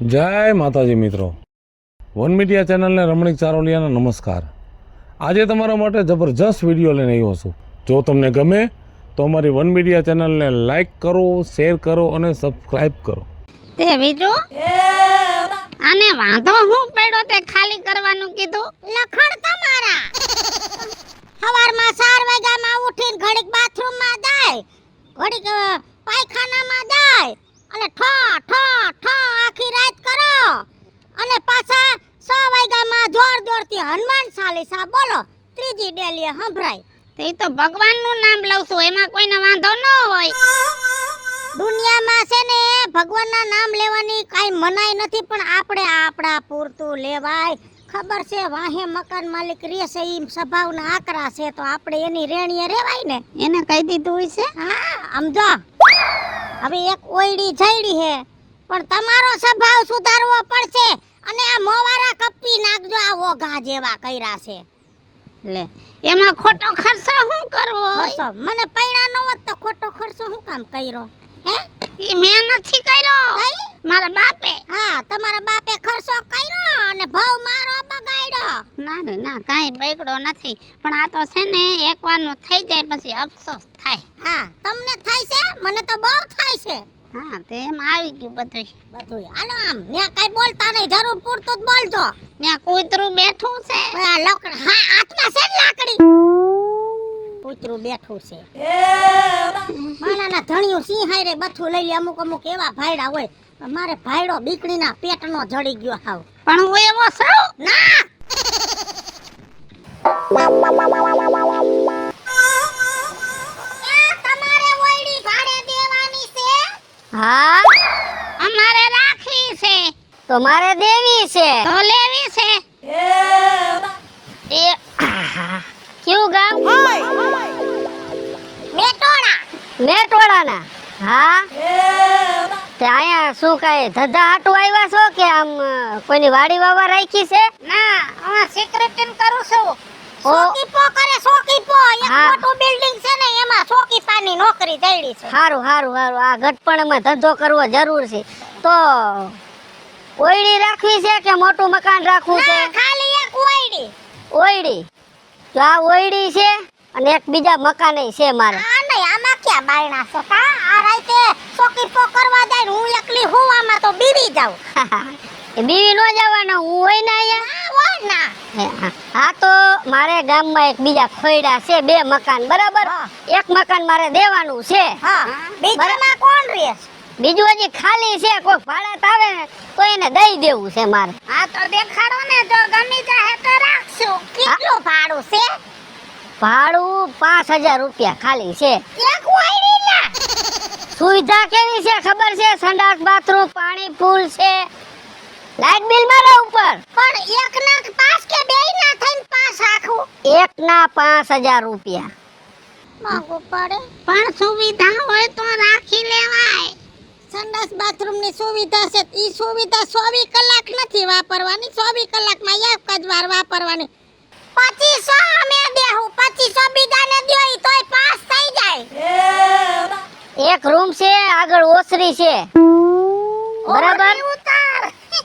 જય માતાજી મિત્રો, વન મીડિયા ચેનલને રમણીક ચારોલિયાના નમસ્કાર। આજે તમારા માટે જબરજસ્ત વિડીયો લઈને આવ્યો છું। જો તમને ગમે તો અમારી વન મીડિયા ચેનલને લાઈક કરો, શેર કરો અને સબસ્ક્રાઇબ કરો। તે બીજું આને વાંધો હું પડ્યો તે ખાલી કરવાનું કીધું? લખણ તમારા સવારમાં 4 વાગ્યામાં ઉઠીને ઘડીક બાથરૂમમાં જાય, ઘડીક પાયખાનામાં જાય અને ઠો ઠો ઠો આખી રાત કરો અને પાછા 6 વાગ્યામાં જોર જોરથી હનુમાન ચાલીસા બોલો, ત્રીજી ડેલીએ સંભળાય। તે તો ભગવાનનું નામ લઉં છું, એમાં કોઈને વાંધો ન હોય। દુનિયામાં છે ને ભગવાનના નામ લેવાની કાઈ મનાઈ નથી, પણ આપણે આપણા પૂરતું લેવાય। ખબર છે વાહે મકાન માલિક રહે છે, ઈ સ્વભાવના આકરા છે, તો આપણે એની રેણીએ રેવાય ને। એને કહી દીધું હોય છે। હા સમજો, હવે એક ઓયડી જઈડી હે, પણ તમારો સ્વભાવ સુધારવો પડશે અને આ મોવારા કપી નાખજો, આ ઓઘા જેવા કર્યા છે। લે એમાં ખોટો ખર્ચો શું કરવો? મને પૈણા નો હોત તો ખોટો ખર્ચો શું કામ કર્યો? હે ઈ મેં નથી કર્યો, મારા બાપે। હા તમારા બાપે ખર્ચો કર્યો અને ભાવ મારો બગાડ્યો। ના રે ના, કાઈ બગડો નથી, પણ આ તો છે ને એકવારનું થઈ જાય પછી અફસોસ થાય। હા તમને થાય છે, મને તો બહુ થાય છે। હા તે એમ આવી ગયું બધું। હાલો આમ ન્યા કાઈ બોલતા નહીં, જરૂર પૂરતું જ બોલજો। ન્યા કૂતરું બેઠું છે, હા હાથમાં છે લાકડી, કૂતરું બેઠું છે। માનાના ધણિયું સિંહ હારે બથું લઈ લે, અમુક અમુક એવા ભાઈડા હોય, મારે ભાઈડો બીકડીના પેટનો જડી ગયો હાવ, પણ હું એવો છું ના। તમારે ઓયડી ભાડે દેવાની છે? હા અમારે રાખવી છે, તો મારે દેવી છે, તો લેવી છે। એ ક્યું ગામ? મેટોડાના? હા તે આયા શું કાય ધંધા હાટુ આવ્યા છો કે આમ કોઈની વાડી વાવા રાખી છે? ના હું સિક્રેટિન કરું છું। સોકીપો કરે, સોકીપો એક મોટું બિલ્ડિંગ છે ને એમાં સોકીપાની નોકરી દેડી છે। હારું હારું હારું, આ ગટપણમાં ધંધો કરવો જરૂર છે। તો ઓયડી રાખવી છે કે મોટું મકાન રાખવું છે? ખાલી એક ઓયડી। ઓયડી તો આ ઓયડી છે અને એક બીજા મકાને છે મારે। આ નહીં, આમાં ક્યાં બાયણા છે? કા આ રાતે સોકીપો કરવા જાય, હું એકલી હું આમાં તો બીવી જાઉં। એ બીવી નો જવાનો, હું હોય ને અહીંયા હોય ના। હા તો મારે ગામમાં એક બીજા ખોયડા છે, 2 મકાન બરાબર, એક મકાન મારે દેવાનું છે। હા બીજામાં કોણ રહે છે? બીજું હજી ખાલી છે, કોઈ ભાડત આવે ને તો એને દઈ દેવું છે મારે। હા તો દેખાડો ને, જો ગમી જાય તો રાખશું। કેટલું ભાડું છે? ભાડું 5000 રૂપિયા ખાલી છે। એક ઓયડી ના સુવિધા કેવી છે ખબર છે? સંડાસ બાથરૂમ પાણી ફૂલ છે, લાઈટ બિલ મારા ઉપર। પણ એક ના 5 કે બે ના થઈને 5 રાખું? એક ના 5000 રૂપિયા માંગવું પડે, પણ સુવિધા હોય તો રાખી લેવાય। સંડાસ બાથરૂમ ની સુવિધા છે, ઈ સુવિધા 24 કલાક નથી વાપરવાની, 24 કલાકમાં એક જ વાર વાપરવાની। 2500 અમે દેહું, 2500 બીજાને દ્યો, ઈ તોય પાસ થઈ જાય। એક રૂમ છે, આગળ ઓસરી છે બરાબર?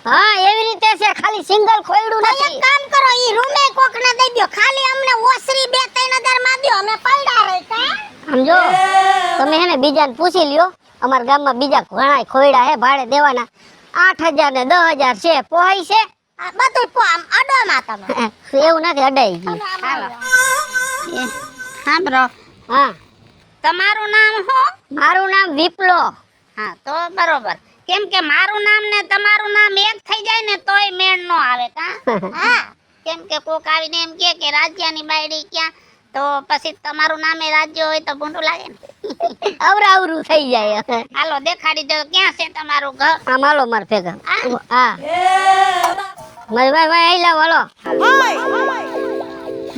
હા એવી રીતે છે, ખાલી સિંગલ ખોયડું નથી। એક કામ કરો, ઈ રૂમે કોકને દઈ દયો, ખાલી અમને ઓસરી 2-3000 માં દ્યો, અમે પડ્યા રહી કા। સમજો તમે હે ને બીજાને પૂછી લ્યો, અમાર ગામમાં બીજા ઘણાય ખોયડા હે ભાડે દેવાના, 8000 ને 10000 છે, પોહાય છે? આ બધું આમ અડોમાં તમે એવું નથી, અડાઈ ગયું। હાલો હા બ્રો, હા તમારું નામ શું? મારું નામ વિપ્લો। હા તો બરોબર, કેમ કે મારું નામ ને તમારું નામ એક થઈ જાય ને તોય મેળ નો આવે કા। હા કેમ કે કોક આવીને એમ કે રાજ્યની બાયડી ક્યાં, તો પછી તમારું નામે રાજ્ય હોય તો ભૂંડું લાગે ને। અવરાવરું થઈ જાય। હાલો દેખાડી દો, ક્યાં છે તમારું ઘર? આમ હાલો માર ભેગા। હા ભાઈ આઈલા વાલો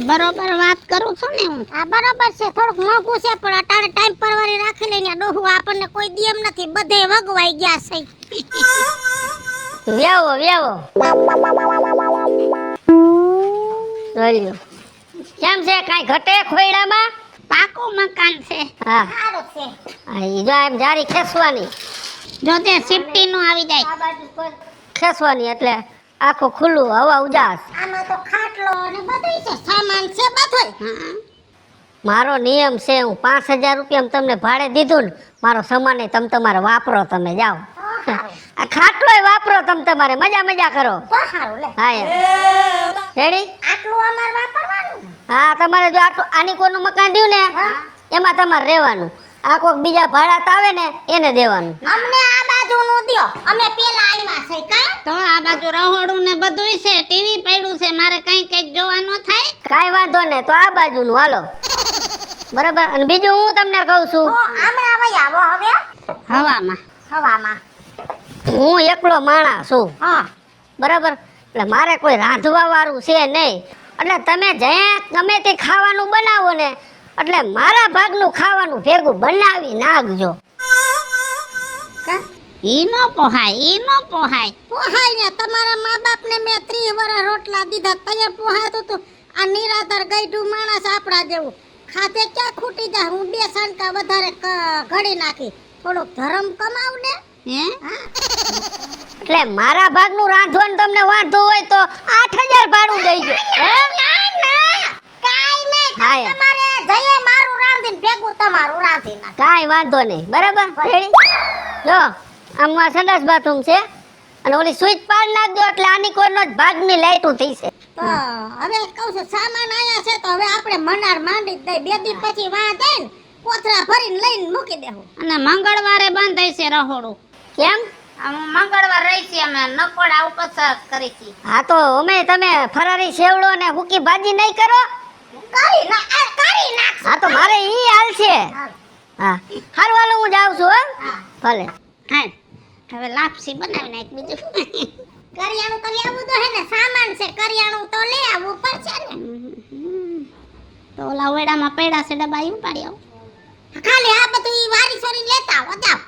બરોબર વાત કરું છું ને હું? આ બરોબર છે, થોડુંક મોંઘું છે, પણ અટાણે ટાઈમ પરવારી રાખી લઈને ડોહું આપણને કોઈ દેમ નથી, બધે વગવાઈ ગયા છે। વ્યાવો વ્યાવો જોઈ કેમ છે, કાઈ ઘટે ખોયડામાં? પાકું મકાન છે। હા સારું છે, આ ઈ જો એમ જારી ખેસવાની, જો તે સિફ્ટી નો આવી જાય। આ બાજુ પર ખેંચવાની એટલે આખું ખુલ્લું હવા ઉજાસ. આમાં તો ખાટલો ને બધું છે, સામાન છે બધું. મારો નિયમ છે, હું 5000 રૂપિયા તમને ભાડે દીધું ને, મારો સામાન તમે તમારે વાપરો, તમે જાઓ. આ ખાટલોય વાપરો તમે તમારે, મજા કરો. તો સારું લે. હા યાર રેડી. આટલું અમાર વાપરવાનું. હા તમારે જો આટલું આની કોનું મકાન દ્યું ને એમાં તમારે રહેવાનું. આ કોઈક બીજા ભાડા આવે ને એને દેવાનું. અમને આ બાજુનું દ્યો, અમે પેલા આવ્યા છે કા. તો આ બાજુ રહોડું ને બધુંય છે, ટીવી પડ્યું છે, મારે કઈ જોવાનું થાય. કાંઈ વાંધો ને, તો આ બાજુનું હાલો. બરાબર. અને બીજું હું તમને કહું છું, તો હમણાં વઈ આવો હવે હવામાં હવામાં. હું એકલો માણસ છું. હા બરાબર. એટલે મારે કોઈ રાંધવા વાળું છે નહીં. એટલે તમે જ્યાં ગમે તે ખાવાનું બનાવો ને, એટલે મારા ભાગનું ખાવાનું ભેગું બનાવી નાખજો. ઈ નો પોહાય. પોહાય ને તમારા મા બાપ ને મેં 30 વર્ષ રોટલા દીધા, તૈયાર પોહાતું તું. આ નિરાધાર ગઈઢું માણસ આપણા જેવું ખાતે ક્યાં ખૂટી જાય. હું 2 સાંડકા વધારે ઘડી નાખી, થોડોક ધર્મ કમાવ ને. હે એટલે મારા ભાગનું રાંધવાનું તમને વાંધો હોય તો 8000 ભાડું દઈજો. કાઈ નહીં, હા યાર. તમારે જઈએ મારું રાંધીને ભેગું તમારું રાંધી નાખ. કાંઈ વાંધો નહીં. બરાબર. રેડી. જો આમાં સંડાસ બાથરૂમ છે અને ઓલી સ્વિચ પાડ નાખજો એટલે આની કોઈનો જ ભાગની લાઈટું થઈ છે. તો હવે કહું છું સામાન આયા છે, તો હવે આપણે મનાર માંડી જ દઈ. 2 દી પછી વાં જાય ને કોથરા ભરીને લઈને મૂકી દેવું. અને મંગળવારે બંધ થઈ છે રહોડું. કેમ? મંગળવાર રહી છે, અમે નકોડા ઉપવાસ કરી છે. હા તો અમે તમે ફરારી સેવડો ને હુકી ભાજી નહીં કરો? કરી નાખ. હા તો મારે ઈ હાલ છે. હા હારું હાલો હું જાઉં છું. હા. ભલે. હા હવે લાપસી બનાવી નાખ બીજું. કરિયાણું તો લેવું તો હે ને, સામાન છે કરિયાણું તો લે આવવું પડશે ને. તો ઓલા ઓયડામાં પડ્યા છે ડબ્બા ઈ ઉપાડી આવો. ખાલી આ બધું ઈ વારી સોરી લેતા આવો જાવ.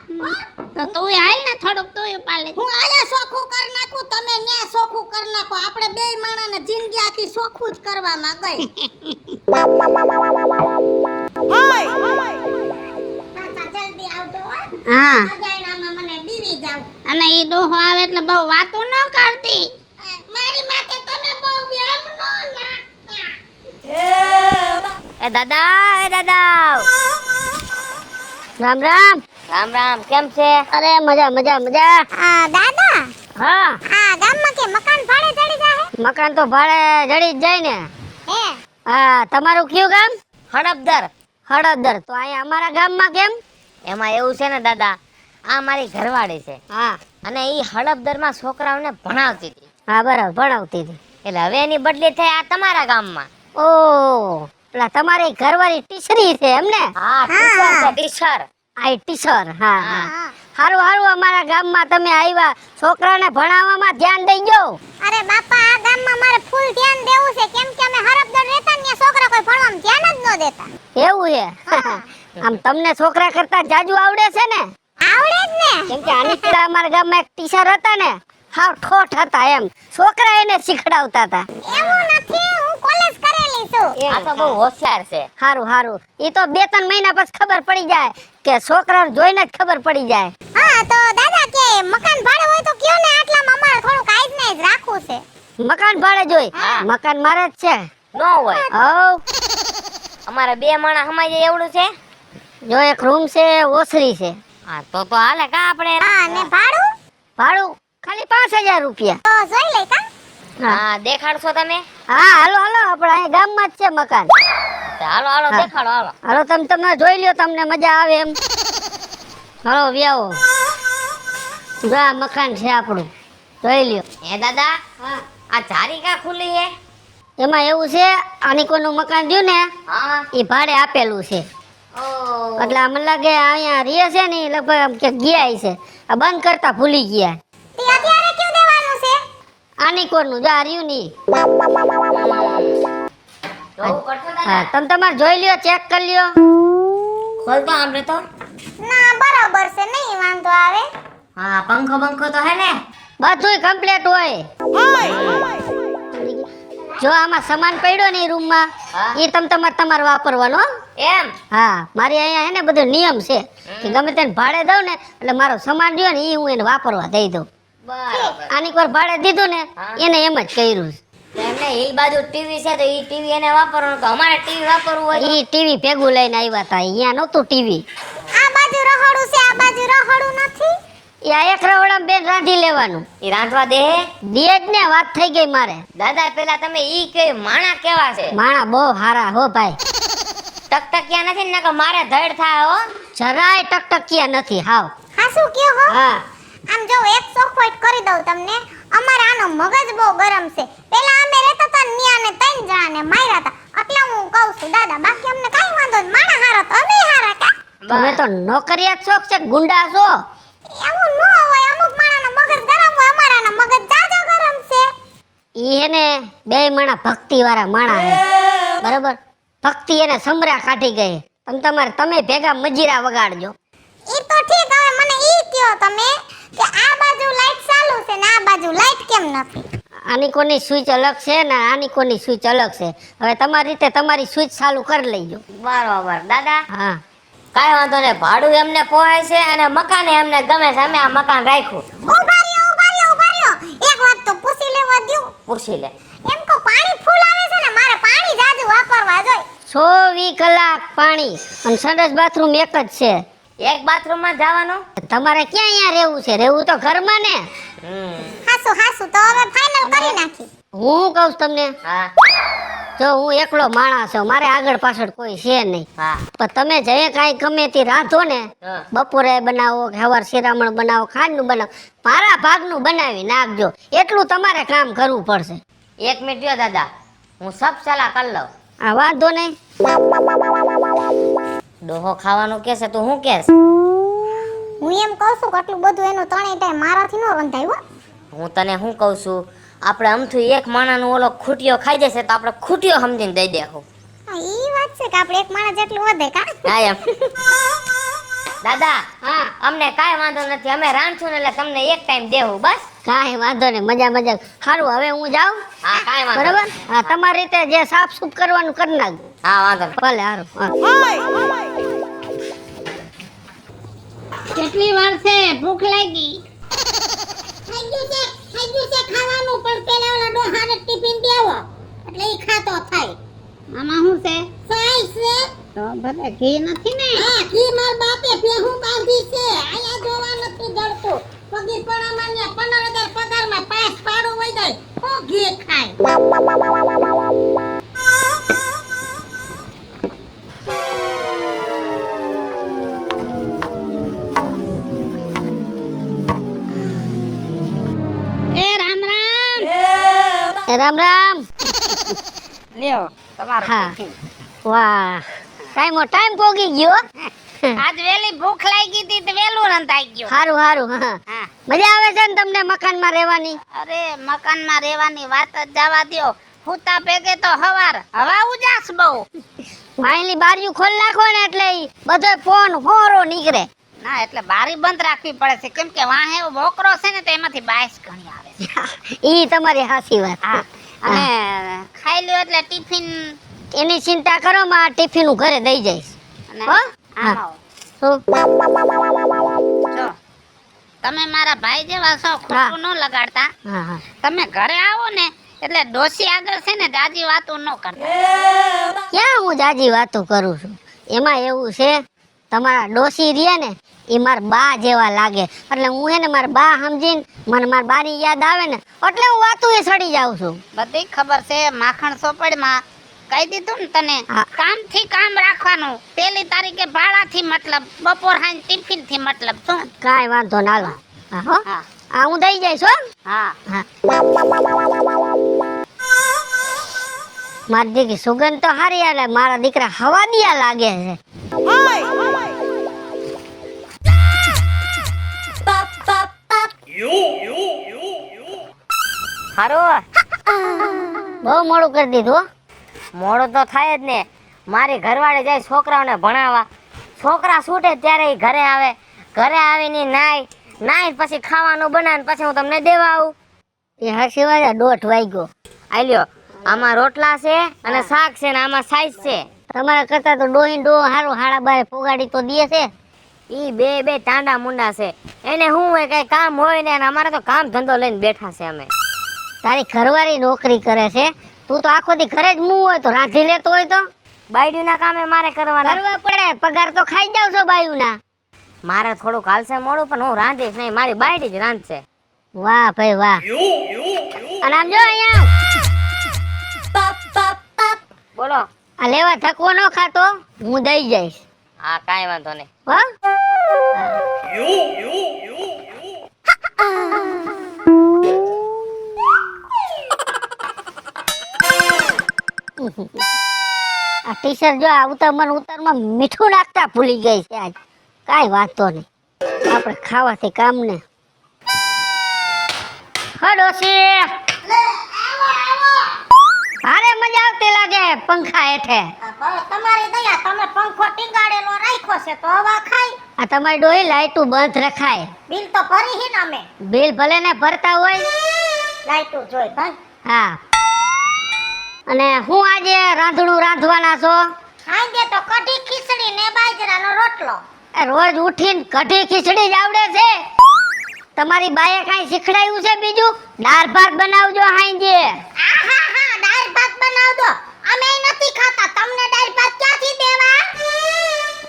તો તું હાલ ને થોડુંક તું ઉપાડ લે. હું આયા સોખું કરી નાખું, તમે ન્યા સોખું કરી નાખો. આપણે બેય માણાને જિંદગી આખી સોખું જ કરવામાં ગઈ. પાછા જલ્દી આવજો હો. હા અજાયણામાં મને બીવી જાવ. અને ઈ ડોહો આવે એટલે બહુ વાતો ન કરતી. મારી માથે તમે બહુ વ્યામ નો નાખતા. એ દાદા રામ રામ. કેમ છે? અરે મજા. આ દાદા, હા આ ગામમાં કે મકાન ભાડે ચડી જાહે? મકાન તો ભાડે જડી જ જાય ને. હે હા તમારું કયું ગામ? હડપદર. હળદર. તો અહીંયા અમારા ગામમાં કેમ? એમાં એવું છે ને દાદા, આ મારી ઘરવાળી છે હા અને ઈ હડપદરમાં છોકરાઓને ભણાવતી હતી. હા બરાબર ભણાવતી હતી. એટલે હવે એની બદલી થઈ આ તમારા ગામમાં. ઓ એટલે તમારી ઘરવાળી ટીચરી છે એમ ને? હા ટીચર છે, ટીચર. આઈ ટીચર. હા હારું અમારા ગામમાં તમે આવ્યા, છોકરાને ભણાવવામાં ધ્યાન દઈજો. અરે બાપા, આ ગામમાં મારે ફૂલ ધ્યાન દેવું છે, કેમ કે અમે હરપદર રહેતા ને છોકરા કોઈ ભણવામાં ધ્યાન જ ન દેતા. એવું છે? આમ તમને છોકરા કરતા જાજુ આવડે છે ને? આવડે જ ને. કેમ કે આની પેલા અમારા ગામમાં એક ટીચર હતા ને, હાવ ઠોઠ હતા એમ, છોકરા એને શીખડાવતા હતા. એવું નથી, હું કોલેજ કરેલી છું. આ તો બહુ હોશિયાર છે. હારું ઈ તો 2-3 મહિના પછી ખબર પડી જાય કે છોકરાને જોઈને જ ખબર પડી જાય. હા તો દાદા કે મકાન ભાડે હોય તો કયો ને, આટલામાં અમારે થોડુંક આઈજ ને જ રાખવું છે. મકાન ભાડે જોઈ? હા. મકાન મારે જ છે. નો હોય. હવ અમારે 2 માણસ સમાઈ જાય એવડું છે. જો એક રૂમ છે, ઓસરી છે. હા તો હાલે કા આપણે. હા ને ભાડું ભાડું ખાલી 5000 રૂપિયા. તો જોઈ લે કા. હા દેખાડશો તમે? હા હાલો આપણે અહીંયા ગામમાં જ છે મકાન. તો હાલો હા. દેખાડો હાલો. હાલો તમે જોઈ લ્યો, તમને મજા આવે એમ. હાલો વ્યાવો. જો આ મકાન છે આપણું, જોઈ લ્યો. હે દાદા, આ જારી કા ખુલ્લી હે? એમાં એવું છે, આની કોઈનું મકાન રહ્યું ને હા. એ ભાડે આપેલું છે. ઓ એટલે મને લાગે અહીંયા રહે છે ને ઈ લગભગ આમ કે ગયા છે, આ બંધ કરતા ભૂલી ગયા. તે અત્યારે કયું દેવાનું છે? આની કોનું જો આ રહ્યું ની. જોવું પડશે હા દાદા. તમે તમારે જોઈ લ્યો, ચેક કરી લ્યો. ખોલતો આમને તો. ના બરાબર છે, નહીં વાંધો આવે. હા પંખો તો હે ને? બધુંય કમ્પ્લીટ હોય. જો આમાં સામાન પડ્યો ને રૂમમાં, હા. એ તમારે વાપરવાનો હો. એમ? હા મારી અહીંયા હે ને બધો નિયમ છે કે ગમે તેને ભાડે દઉં ને એટલે મારો સામાન રહ્યો ને એ હું એને વાપરવા દઈ દઉં. બરાબર આની પર ભાડે દીધું ને એને એમ જ કર્યું તો એમને એ બાજુ ટીવી છે તો એ ટીવી એને વાપરવાનું તો અમારે ટીવી વાપરવું હોય ઈ ટીવી ભેગું લઈને આવ્યા હતા અહીંયા નહોતું ટીવી આ બાજુ રહોડું છે, આ બાજુ રહોડું નથી. એ આ એક રવડામાં બેન રાંધી લેવાનું એ રાંધવા દે દે જ ને વાત થઈ ગઈ મારે દાદા પેલા તમે ઈ કે માણા કેવા છે માણા બહુ હારા હો ભાઈ ટકટકિયા નથી ને કે મારે ધડ થાય હો જરાય ટકટકિયા નથી હાવ હા શું કયો હો? હા આમ જો એક ચોખવટ કરી દઉં તમને. અમારે આનો મગજ બહુ ગરમ છે. પેલા અમે રહેતા હતા ન્યા ને 3 જણાને માર્યા હતા. એટલે હું કહું છું દાદા, બાકી અમને કાઈ વાંધો નહીં. માણા હારા તો અમે હારા કા. તમે તો નોકરિયાત શોખ છે કે ગુંડા છો એવું ન હોય. અમુક માણાનો મગજ ગરમ હોય, અમારાનો મગજ જાજો ગરમ છે. ઈ એને બે માણા ભક્તિ વાળા માણા હે બરાબર ભક્તિ એને સમરા કાઢી ગઈ તમે ભેગા મજીરા વગાડજો ઈ તો ઠીક. હવે મને ઈ કયો તમે કે આ બાજુ લાઈટ ચાલુ છે ને આ બાજુ લાઈટ કેમ નથી? આની કોની સ્વિચ અલગ છે ને આની કોની સ્વિચ અલગ છે હવે તમારી રીતે તમારી સ્વિચ ચાલુ કરી લેજો બરોબર દાદા હા કાઈ વાંધો નહીં ભાડું એમને પોહાય છે અને મકાન એમને ગમે છે અમે આ મકાન રાખ્યું ઉભા રહ્યો. એક વાત તો પૂછી લેવા દ્યો. પૂછી લે એમ કો પાણી ફૂલ આવે છે ને મારે પાણી જાજુ વાપરવા જોઈએ. 24 કલાક પાણી અને સંડાસ બાથરૂમ એક જ છે એક બાથરૂમ માં જવાનું તમારે ક્યાં અહીંયા રહેવું છે રહેવું તો ઘરમાં ને હાસુ તો હવે ફાઇનલ કરી નાખી. હું કહું છું તમને હા જો હું એકલો માણસ છું મારે આગળ પાછળ કોઈ છે નહીં હા પણ તમે જે કાંઈ ગમે તે રાંધો ને હા. બપોરે બનાવો કે સવાર શિરામણ બનાવો ખાંડનું બનાવો મારા ભાગનું બનાવી નાખજો એટલું તમારે કામ કરવું પડશે એક મિનિટ જો દાદા હું સબ સલાહ કરી લઉં આ વાંધો નહીં ડોહો ખાવાનું કે છે તું શું કેસ હું એમ કહું છું કે આટલું બધું એનું ત્રણેય ટાઈમ મારાથી ન રંધાય હો. હું તને શું કહું છું આપણે અમથું એક માણાનું ઓલો ખૂટીઓ ખાઈ જશે તો આપણે ખૂટીઓ સમજીને દઈ દેવું હા, ઈ વાત છે કે આપણે એક માણસ જેટલું વધે કા. હા એમ દાદા હા અમને કાંઈ વાંધો નથી અમે રાંધશું ને એટલે તમને એક ટાઈમ દેવું બસ કાંઈ વાંધો નહીં મજા સારું હવે હું જાઉં હા કાંઈ વાંધો બરાબર હા તમારી રીતે જે સાફ સૂફ કરવાનું કરી નાખજો હા વાંધો નહીં. ભલે સારું હા કેટલી વાર છે ભૂખ લાગી થઈ ગયું છે ખાવાનું પણ પેલા ઓલા ડોહાને ટિફિન દેવો એટલે ઈ ખાતો થાય. આમાં શું છે સાઈ છે. તો ભલે ઘી નથી ને હા, ઘી માર બાપે ભેહું બાંધી છે. આયા જોવા નથી દળતું. પગી પડામાં ને 15,000 પગારમાં પાસ પાડું વઈ જાય. ઓ ઘી ખાય. એ રામ રામ રામ રામ લ્યો તમારો હા વાહ ટાઈમ પોગી ગયો આજ વેલી ભૂખ લાગી હતી તો વેલું રંધાઈ ગયું સારું હા હા મજા આવે છે ને તમને મકાનમાં રહેવાની અરે મકાનમાં રહેવાની વાત જ જવા દ્યો હુતા ભેગે તો હવાર હવા ઉજાસ બહુ વાયલી બારીઓ ખોલ નાખો ને એટલે ઈ બધો ફોન હોરો નીકળે ના એટલે બારી બંધ રાખવી પડે છે કેમ કે વાહે બોકરો છે ને તો એમાંથી બાયસ ઘણી આવે છે ઈ તમારી હાસી વાત હા અને ખાઈ લ્યો એટલે ટિફિન એની ચિંતા કરો માં ટિફિન હું ઘરે દઈ જઈશ અને હો? આમ હા. આવો. શું જો તમે મારા ભાઈ જેવા છો ખોટું ન લગાડતા હા તમે ઘરે આવો ને એટલે ડોસી આગળ છે ને જાજી વાતો ન કરતા ક્યાં હું જાજી વાતો કરું છું એમાં એવું છે તમારા ડોસી રહ્યા ને એ મારા બા જેવા લાગે એટલે હું એને મારા બા સમજીને મને મારા બાની યાદ આવે ને એટલે હું વાતું એ સડી જાઉં છું બધી ખબર છે માખણ સોપડમાં કહી દીધું ને તને હા. કામથી કામ રાખવાનું પેલી તારીખે ભાડાથી મતલબ બપોર હાઈ ટિફિન થી મતલબ શું કાંઈ વાંધો ના લો હા હો હા આ હું દઈ જઈશ હો હા હા મારી દીકરી સુગંધ તો હારી આવે મારા દીકરા હવા દિયા લાગે છે હારું બહુ મોડું કરી દીધું હો. મોડું તો થાય જ ને મારી ઘરવાળી જાય છોકરાઓને ભણાવવા છોકરા છૂટે ત્યારે ઈ ઘરે આવે ઘરે આવીને નાઈ પછી ખાવાનું બનાવે ને પછી હું તમને દેવા આવું એ હાસી વાત 1:30 વાગ્યો આલ્યો આમાં રોટલા છે અને શાક છે ને આમાં સાઈઝ છે તમારા કરતા તો ડોહી ડો હારું હાડા બારે પોગાડી તો દે છે ઈ બે ટાંડા મુંડા છે એને શું હોય કઈ કામ હોય ને, અને અમારે તો કામ ધંધો લઈને બેઠા છે અમે. તારી ઘરવાળી નોકરી કરે છે, તું તો આખો દી ઘરે જ મું હોય તો રાંધી લેતો હોય તો બાયડીના કામે મારે કરવાના. કરવા પડે, પગાર તો ખાઈ જાવ છો બાયુના. મારે થોડુંક હાલશે મોડું, પણ હું રાંધીશ નહીં, મારી બાયડી જ રાંધશે. વાહ ભાઈ વાહ. અને આમ જો અહીંયા બોલો. આ લેવા ધક્કો ન ખાતો, હું દઈ જઈશ. હા કાંઈ વાંધો નહીં. હો આ ટીચર જો આ ઉતારમાં મીઠું નાખતા ભૂલી ગઈ છે આજ. કાંઈ વાંધો નહીં, આપણે ખાવાથી કામ ને. ડોશી અરે મજા આવતી લાગે પંખા હેઠે. તમારી દયા, તમે પંખો ટીંગાડેલો રાખ્યો છે તો હવા ખાય. આ તમારી ડોહી લાઈટું બંધ રખાય. બિલ તો ભરી હી ને અમે. બિલ ભલે ને ભરતા હોય. લાઈટું જોઈ ભાઈ. હા, અને હું આજે રાંધણું રાંધવાના છો? સાંજે તો કઢી ખીચડી ને બાજરાનો રોટલો. રોજ ઉઠીને કઢી ખીચડી જ આવડે છે? તમારી બાએ કાંઈ શીખડાયું છે બીજું? દાળ ભાત બનાવજો હાંજે. આહા દાળ ભાત બનાવજો. અમે નથી ખાતા, તમને દાળ ભાત ક્યાંથી દેવા?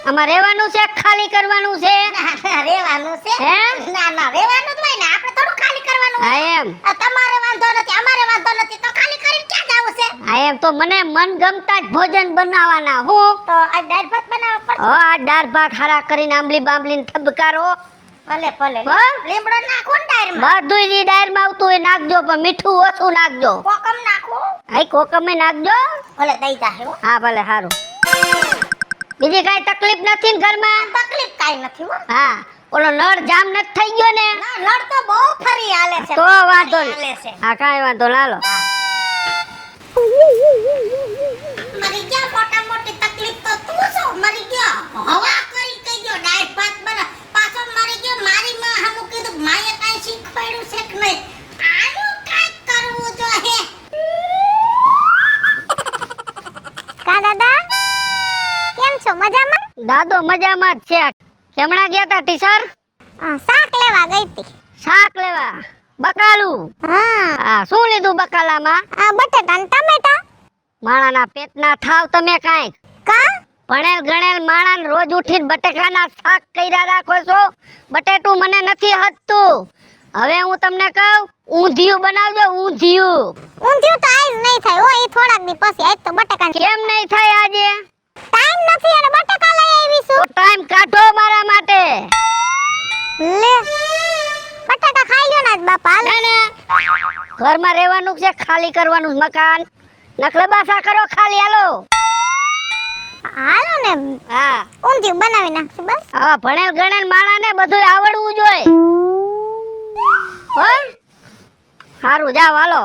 આમાં રહેવાનું છે ખાલી કરવાનું છે? રેવાનું છે. હે? ના રેવાનું જ હોય ને, આપણે થોડું ખાલી કરવાનું હા હોય. એમ. તમારે વાંધો નથી, અમારે વાંધો નથી, તો ખાલી કરીને ક્યાં જાવું છે? હા એમ તો મને મન ગમતા જ ભોજન બનાવવાના. હું તો આ દાળ ભાત બનાવવા પડશે. આ દાળ ભાત હારા કરીને આંબલી બાંબલી ઠબકારો. ભલે ભલે. હા? લીમડો નાખો ને દાળમાં. બધું ઈ દાળમાં આવતું હોય નાખજો, પણ મીઠું ઓછું નાખજો. કોકમ નાખો. હા કોકમે નાખજો. ભલે દઈ જાહે હો. હા ભલે સારું. બીજી કાંઈ તકલીફ નથી ને ઘરમાં? તકલીફ કાઈ નથી હો. હા, ઓલો નળ જામ નથી થઈ ગયો ને? ના લડ તો બહુ ફરી હાલે છે. તો વાંધો હાલે નહીં. છે. હા કાંઈ વાંધો ના લો. મરી ગયા મોટા મોટી તકલીફ તો તું છો મરી ગયો. હવા કરી કઈ ગયો દાળ ભાત બના. પાછો મરી ગયો. મારી માં હમુ કીધું માએ કાઈ શીખવાડ્યું છે કે નહીં. આનું કાઈ કરવું જોઈએ. કા દાદા કેમ છો? મજામાં? દાદો મજામાં જ છે. કેમણા ગયા તા ટીચર? શાક લેવા ગઈ હતી. શાક લેવા? બકાલું? હા, શું લીધું બકાલામાં? બટેટા ને ટમેટા. માણાના પેટના થાવ તમે કાંઈક. કા? ભણેલ ગણેલ માણાને રોજ ઉઠીને બટેકાના શાક કર્યા રાખો છો. બટેટું મને નથી હદતું. હવે હું તમને કહું, ઊંધિયું બનાવજો. ઊંધિયું ઊંધિયું તો આજ નહીં થાય હો. ઈ થોડાક દી પછી. આજ તો બટેકા કેમ નહીં થાય આજે? ટાઈમ નથી અને બટેકા લઈ આવીશું. તો ટાઈમ કાઢો મારા માટે. લે બટેકા ખાઈ લ્યો ને આજ બાપા. ના ના, ઘરમાં રહેવાનું છે, ખાલી કરવાનું છે મકાન. નખલબાસા કરો ખાલી. હાલો ને. હા, ઊંધિયું બનાવી નાખશું બસ. હા, ભણેલ ગણેલ માણાને બધું આવડવું જોઈએ. હો સારું, જાવ હાલો.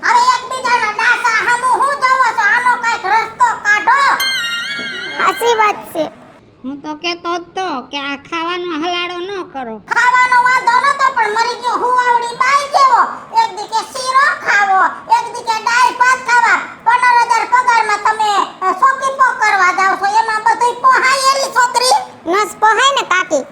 હવે એકબીજાના ડાસા હમુ હું જોવો છો? આનો કઈક રસ્તો કાઢો. સાચી વાત છે. હું તો કેતો હતો કે આ ખાવાનો હલાડો ન કરો. ખાવાનો વાંધો નતો, પણ મરી ગયો હુવાવડી બાઈ જેવો. એક દી કે શીરો ખાવો, એક દી કે દાળ ભાત ખાવા. 15,000 પગારમાં તમે સોકી પોક કરવા જાવ છો. એમાં બધુંય પોહાય એલી છોકરી. નસ પોહાય ને કાકી.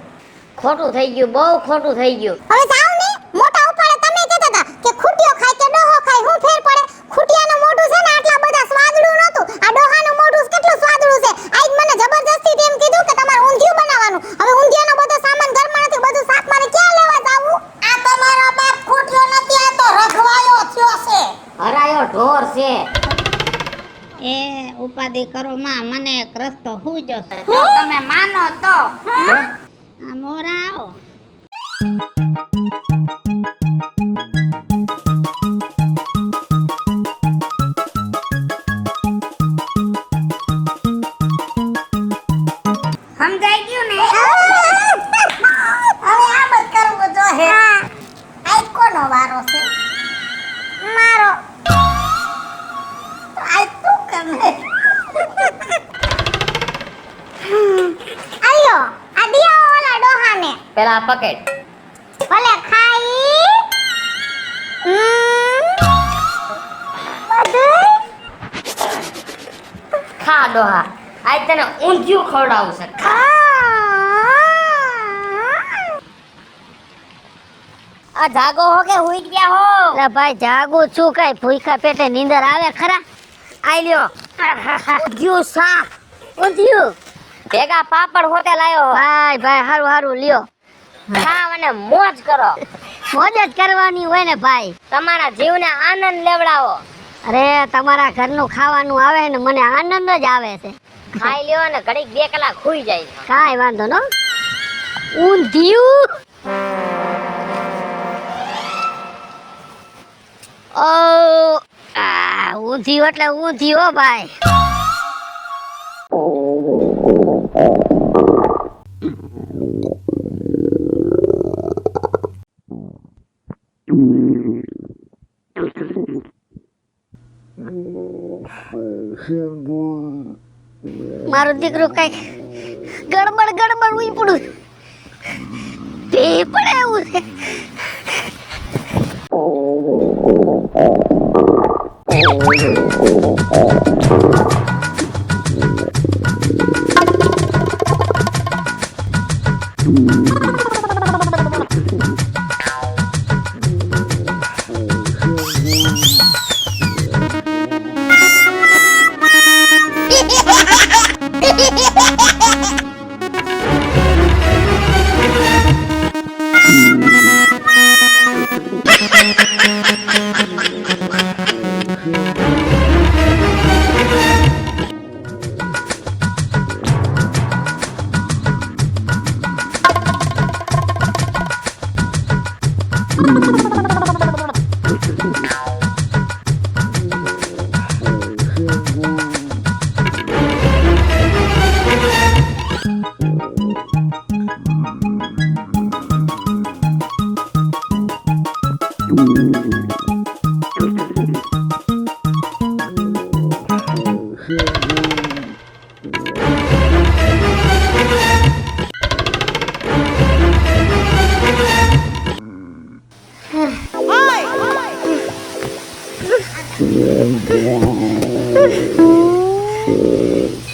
ખોટું થઈ ગયું, બહુ ખોટું થઈ ગયું. હવે જાવ ને. મોટા ઉપાડે તમે કહેતા હતા કે ખૂટિયો ખાય કે ડોહો ખાય, હું ફેર પડે? ખૂટિયાનું મોઢું છે ને આટલા બધા સ્વાદળું નહોતું. આ ડોહાનું મોઢું કેટલું સ્વાદળું છે. આજ મને જબરજસ્તી એમ કીધું કે તમારે ઊંધિયું બનાવવાનું. હવે ઊંધિયાનો બધો સામાન ઘરમાં નથી, બધું શાક મારે ક્યાં લેવા જાવું? આ તમારો બાપ ખૂટ્યો નથી, આ તો રખવાયો થયો છે. હરાયો ઢોર છે. એ ઉપાધિ કરો માં, મને એક રસ્તો હુજો છે. જો તમે માનો તો આ મોરા આવો. સમજાઈ ગયું ને? હવે આમ જ કરવું જોઈએ. આજ કોનો વારો છે? મારો. આજ તું કરે. આયો આ દિયા ઓલા ડોહાને પેલા પકેટ. ભલે ખાઈ. ખા ડોહા, આજ તને ઊંધિયું ખવડાવું છે. આ જાગો હો કે હુઈ ગયા હો? લા ભાઈ જાગું છું, કઈ ભૂખા પેટે નીંદર આવે ખરા? આઈ લ્યો ઊંધિયું શાક, ઊંધિયું ભેગા પાપડ હોતે લાયો હો. ભાઈ ભાઈ હારું હારું લ્યો. ખાવ અને મોજ કરો. મોજ જ કરવાની હોય ને ભાઈ. તમારા જીવને આનંદ લેવડાવો. અરે તમારા ઘરનું ખાવાનું આવે ને મને આનંદ જ આવે છે. ખાઈ લ્યો અને ઘડીક 2 કલાક હુઈ જાય. કાંઈ વાંધો ન. ઊંધિયું ઓ ઊંધિયું એટલે ઊંધિયું હો ભાઈ. મારું દીકરું કઈક ગડબડ ગડબડ ઉઈ પડું તે પડે એવું છે.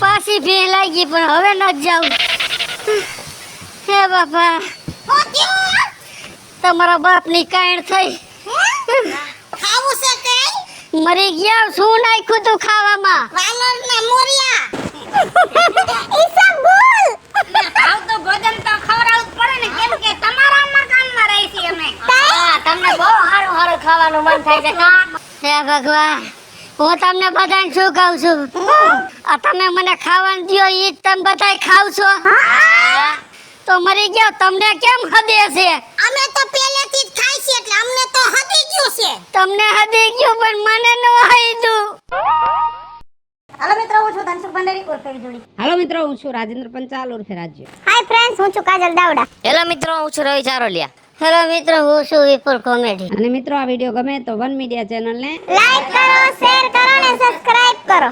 પાછી ભી લાગી પણ હવે ન જાઉં. હે બાપા તમારા બાપની કાયણ થઈ. ખાવું છે કઈ? મરી ગયા. શું નાખ્યું તું ખાવામાં? વાનરના મોરિયા. ઈસા બોલ. ખાવ તો ભોજન તો ખવડાવવું જ પડે ને, કેમ કે તમારા મકાનમાં રહી છીએ અમે. તમને બહુ સારું સારું ખાવાનું મન થાય છે કા? હે ભગવાન હું તમને બધાને શું કહું છું? આ તમે મને ખાવાનું દ્યો ઈ જ તમે બધાય ખાવ છો તો મરી ગયા. તમને કેમ હદે છે? અમે તો પહેલેથી જ ખાઈ છે એટલે અમને તો હદી ગયું છે. તમને હદી ગયું પણ મને ન હૈદું. હાલો મિત્રો, હું છું ધનસુખ ભંડારી ઉર્ફે વિજોડી. હાલો મિત્રો, હું છું રાજેન્દ્ર પંચાલ ઉર્ફે રાજ્ય. હાય ફ્રેન્ડ્સ, હું છું કાજલ દાવડા. હેલો મિત્રો, હું છું રવિ ચારોલિયા. હેલો મિત્રો, હું છું વિપુલ કોમેડી. અને મિત્રો, આ વિડીયો ગમે તો વન મીડિયા ચેનલને લાઈક કરો, શેર કરો અને સબસ્ક્રાઇબ કરો.